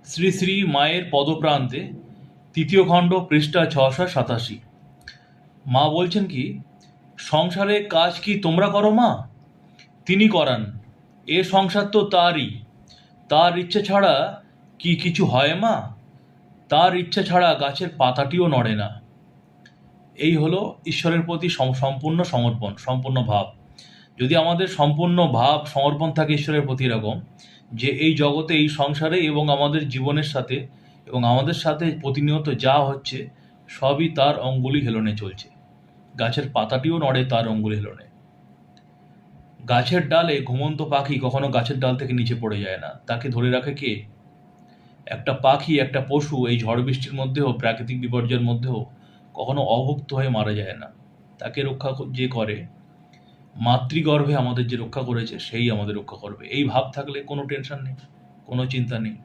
শ্রী শ্রী মায়ের পদপ্রান্তে ৩য় খণ্ড পৃষ্ঠা ৬৮৭। মা বলছেন কি, সংসারে কাজ কি তোমরা করো মা? তিনি করান, এ সংসার তো তারই। তার ইচ্ছে ছাড়া কি কিছু হয় মা? তার ইচ্ছা ছাড়া গাছের পাতাটিও নড়ে না। এই হলো ঈশ্বরের প্রতি সম্পূর্ণ সমর্পণ, সম্পূর্ণ ভাব। যদি আমাদের সম্পূর্ণ ভাব সমর্পণ থাকে ঈশ্বরের প্রতি এরকম, যে এই জগতে, এই সংসারে এবং আমাদের জীবনের সাথে এবং আমাদের সাথে প্রতিনিয়ত যা হচ্ছে সবই তার অঙ্গুলি হেলনে চলছে। গাছের পাতাটিও নড়ে তার অঙ্গুলি হেলনে। গাছের ডালে ঘুমন্ত পাখি কখনো গাছের ডাল থেকে নিচে পড়ে যায় না, তাকে ধরে রাখে কে? একটা পাখি, একটা পশু এই ঝড় বৃষ্টির মধ্যেও, প্রাকৃতিক বিপর্যয়ের মধ্যেও কখনো অভুক্ত হয়ে মারা যায় না। তাকে রক্ষা যে করে, মাতৃগর্ভে আমাদের যে রক্ষা করেছে সেই আমাদের রক্ষা করবে। এই ভাব থাকলে কোনো টেনশন নেই, কোনো চিন্তা নেই।